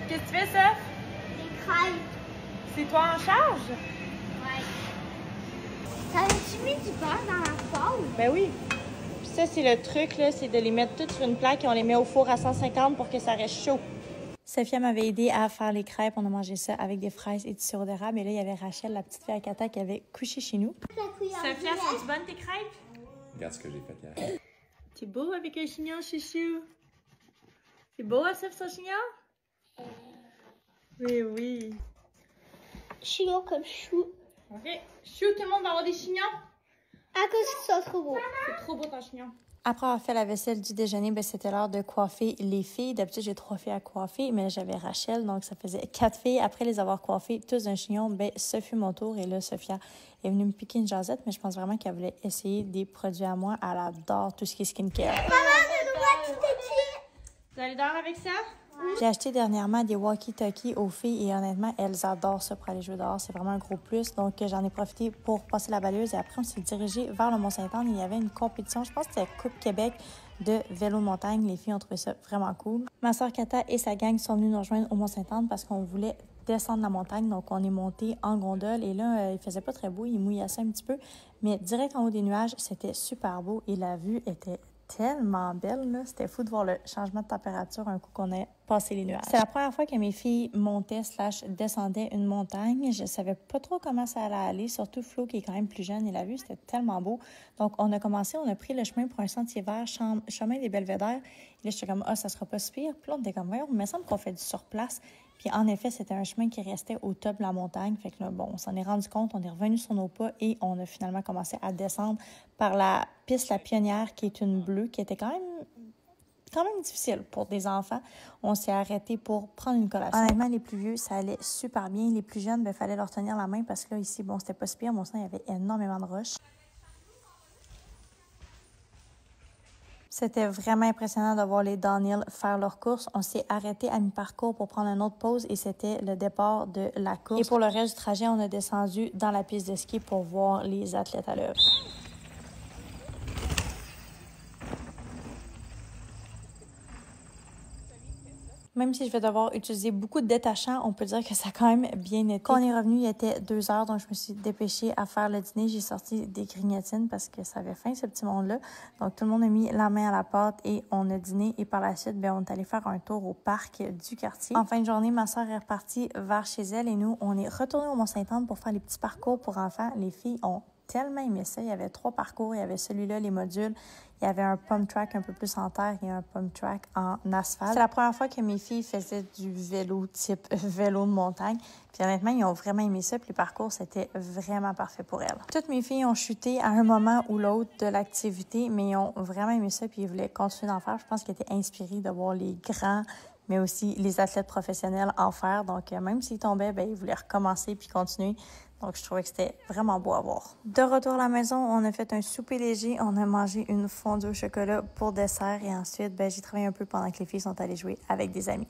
Qu'est-ce que tu fais, ça? Des crêpes. C'est toi en charge? Ouais. T'avais-tu mis du beurre dans la poêle? Ben oui. Puis ça, c'est le truc, là, c'est de les mettre toutes sur une plaque et on les met au four à 150 pour que ça reste chaud. Sophia m'avait aidé à faire les crêpes. On a mangé ça avec des fraises et du sirop d'érable. Et là, il y avait Rachel, la petite fille à Kata, qui avait couché chez nous. Sophia, sont-tu bonnes tes crêpes? Regarde ce que j'ai fait hier. T'es beau avec un chignon, chouchou. C'est beau, Asif, son chignon? Oui, oui. Chignon comme chou. OK. Chou, tout le monde va avoir des chignons? À cause qu'ils sont trop beaux. C'est trop beau ton chignon. Après avoir fait la vaisselle du déjeuner, ben, c'était l'heure de coiffer les filles. D'habitude, j'ai 3 filles à coiffer, mais là, j'avais Rachel, donc ça faisait 4 filles. Après les avoir coiffées tous d'un chignon, ben, ce fut mon tour. Et là, Sophia est venue me piquer une jasette, mais je pense vraiment qu'elle voulait essayer des produits à moi. Elle adore tout ce qui est skincare. Maman, je dois quitter qui? Vous allez dormir avec ça? J'ai acheté dernièrement des walkie-talkies aux filles et honnêtement, elles adorent ça pour aller jouer dehors. C'est vraiment un gros plus. Donc, j'en ai profité pour passer la balayeuse et après, on s'est dirigé vers le Mont-Saint-Anne. Il y avait une compétition, je pense que c'était Coupe Québec de vélo de montagne. Les filles ont trouvé ça vraiment cool. Ma soeur Kata et sa gang sont venues nous rejoindre au Mont-Saint-Anne parce qu'on voulait descendre la montagne. Donc, on est monté en gondole et là, il faisait pas très beau. Il mouillassait un petit peu. Mais direct en haut des nuages, c'était super beau et la vue était tellement belle, là. C'était fou de voir le changement de température un coup qu'on a passé les nuages. C'est la première fois que mes filles montaient / descendaient une montagne. Je savais pas trop comment ça allait aller, surtout Flo qui est quand même plus jeune et la vue, c'était tellement beau. Donc, on a pris le chemin pour un sentier vert, chemin des Belvédères. Et là, j'étais comme, ça sera pas si pire. Puis là, on était comme, voyons, il me semble qu'on fait du surplace. Puis en effet, c'était un chemin qui restait au top de la montagne. Fait que là, bon, on s'en est rendu compte, on est revenu sur nos pas et on a finalement commencé à descendre par la piste La Pionnière, qui est une bleue, qui était quand même difficile pour des enfants. On s'est arrêté pour prendre une collation. Honnêtement, les plus vieux, ça allait super bien. Les plus jeunes, il fallait leur tenir la main parce que là, ici, bon, c'était pas si pire. Mon sang, il y avait énormément de roches. C'était vraiment impressionnant de voir les downhill faire leur course. On s'est arrêté à mi-parcours pour prendre une autre pause et c'était le départ de la course. Et pour le reste du trajet, on a descendu dans la piste de ski pour voir les athlètes à l'œuvre. Même si je vais devoir utiliser beaucoup de détachants, on peut dire que ça a quand même bien été. Quand on est revenu, il était 2 heures, donc je me suis dépêchée à faire le dîner. J'ai sorti des grignotines parce que ça avait faim, ce petit monde-là. Donc, tout le monde a mis la main à la pâte et on a dîné. Et par la suite, on est allé faire un tour au parc du quartier. En fin de journée, ma soeur est repartie vers chez elle et nous, on est retourné au Mont-Saint-Anne pour faire les petits parcours pour enfants. Les filles ont tellement aimé ça. Il y avait 3 parcours. Il y avait celui-là, les modules. Il y avait un pump track un peu plus en terre et un pump track en asphalte. C'est la première fois que mes filles faisaient du vélo type vélo de montagne. Puis honnêtement, ils ont vraiment aimé ça. Puis le parcours, c'était vraiment parfait pour elles. Toutes mes filles ont chuté à un moment ou l'autre de l'activité, mais ils ont vraiment aimé ça puis ils voulaient continuer d'en faire. Je pense qu'ils étaient inspirés de voir les grands, mais aussi les athlètes professionnels en faire. Donc, même s'ils tombaient, ils voulaient recommencer puis continuer. Donc, je trouvais que c'était vraiment beau à voir. De retour à la maison, on a fait un souper léger. On a mangé une fondue au chocolat pour dessert. Et ensuite, j'ai travaillé un peu pendant que les filles sont allées jouer avec des amis.